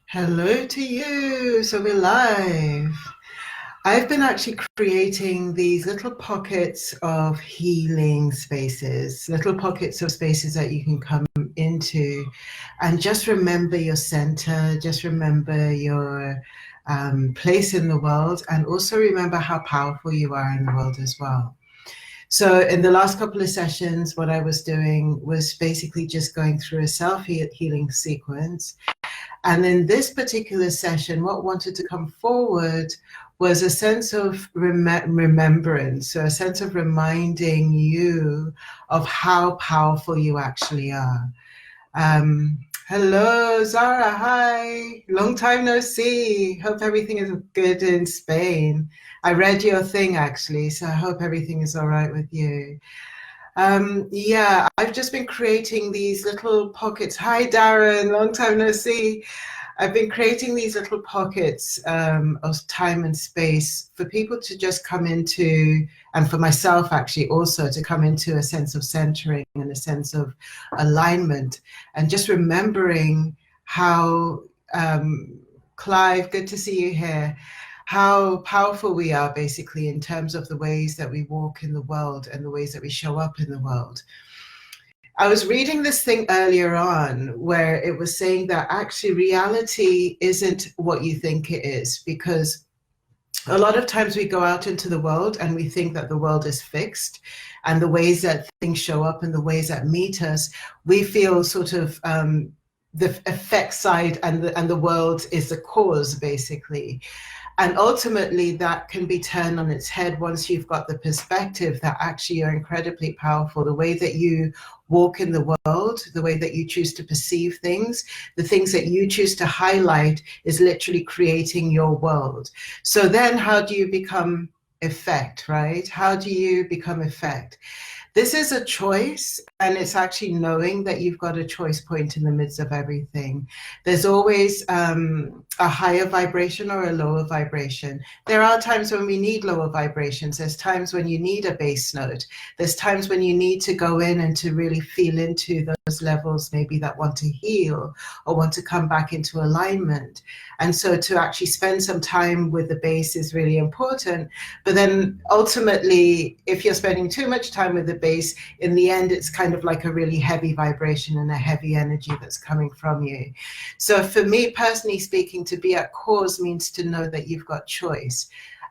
Hello to you. So we're live. I've been actually creating these little pockets of healing spaces, little pockets of spaces that you can come into and just remember your center, just remember your place in the world, and also remember how powerful you are in the world as well. So in the last couple of sessions, what I was doing was basically just going through a self-healing sequence. And in this particular session, what wanted to come forward was a sense of remembrance, so a sense of reminding you of how powerful you actually are. Hello, Zara. Hi. Long time no see. Hope everything is good in Spain. I read your thing actually, so I hope everything is all right with you. Yeah, I've just been creating these little pockets. Hi, Darren. Long time no see. I've been creating these little pockets of time and space for people to just come into, and for myself actually also to come into a sense of centering and a sense of alignment, and just remembering how, Clive, good to see you here, how powerful we are basically in terms of the ways that we walk in the world and the ways that we show up in the world. I was reading this thing earlier on where it was saying that actually reality isn't what you think it is, because a lot of times we go out into the world and we think that the world is fixed, and the ways that things show up and the ways that meet us, we feel sort of the effect side, and the world is the cause basically. And ultimately that can be turned on its head once you've got the perspective that actually you're incredibly powerful. The way that you walk in the world, the way that you choose to perceive things, the things that you choose to highlight is literally creating your world. So then how do you become effect, right? How do you become effect? This is a choice, and it's actually knowing that you've got a choice point in the midst of everything. There's always a higher vibration or a lower vibration. There are times when we need lower vibrations. There's times when you need a bass note. There's times when you need to go in and to really feel into those levels maybe that want to heal or want to come back into alignment. And so to actually spend some time with the bass is really important. But then ultimately, if you're spending too much time with the bass, in the end, it's kind of like a really heavy vibration and a heavy energy that's coming from you. So for me, personally speaking, to be at cause means to know that you've got choice.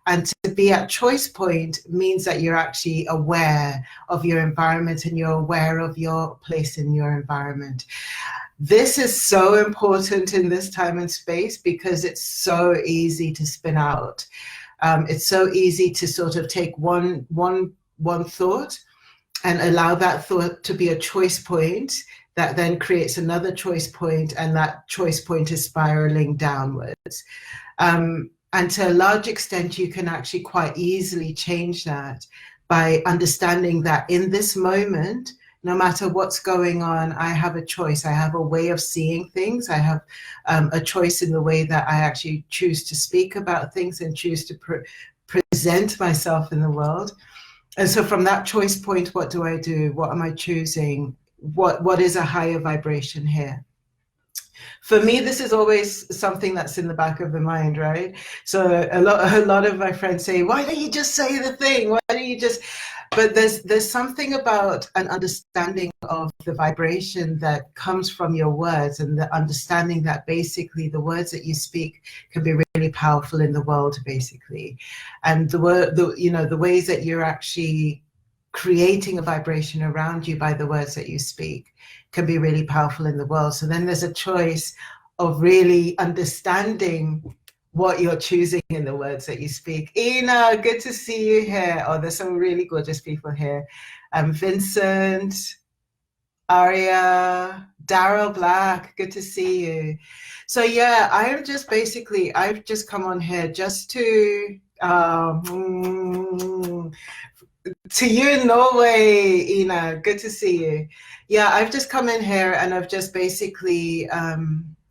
And to be at choice point means that you're actually aware of your environment and you're aware of your place in your environment. This is so important in this time and space because it's so easy to spin out. It's so easy to sort of take one thought and allow that thought to be a choice point that then creates another choice point, and that choice point is spiraling downwards. And to a large extent, you can actually quite easily change that by understanding that in this moment, no matter what's going on, I have a choice. I have a way of seeing things. I have a choice in the way that I actually choose to speak about things and choose to present myself in the world. And so from that choice point, what do I do? What am I choosing? What is a higher vibration here? For me, this is always something that's in the back of the mind, right? So a lot of my friends say, why don't you just say the thing? Why don't you just... But there's something about an understanding of the vibration that comes from your words, and the understanding that basically the words that you speak can be really powerful in the world, basically. And the ways that you're actually creating a vibration around you by the words that you speak can be really powerful in the world. So then there's a choice of really understanding what you're choosing in the words that you speak. Ina, good to see you here. Oh, there's some really gorgeous people here. Vincent, Aria, Daryl Black, good to see you. So yeah, I've just come on here just to you in Norway, Ina, good to see you. Yeah, I've just come in here and I've just basically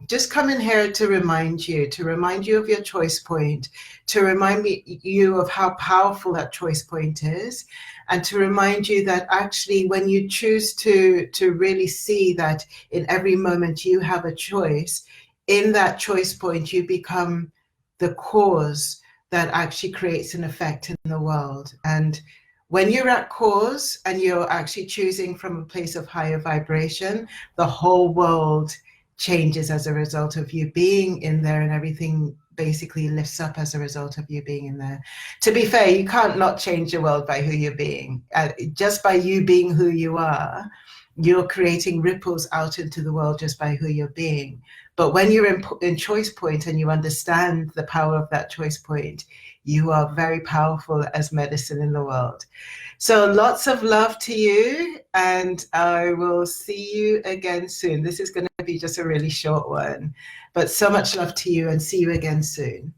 just come in here to remind you of your choice point, to remind you of how powerful that choice point is, and to remind you that actually when you choose to really see that in every moment you have a choice, in that choice point you become the cause that actually creates an effect in the world. And when you're at cause and you're actually choosing from a place of higher vibration, the whole world changes as a result of you being in there, and everything basically lifts up as a result of you being in there. To be fair, you can't not change the world by who you're being. Just by you being who you are, you're creating ripples out into the world just by who you're being. But when you're in choice point and you understand the power of that choice point, you are very powerful as medicine in the world. So lots of love to you, and I will see you again soon. This is going to be just a really short one, but so much love to you, and see you again soon.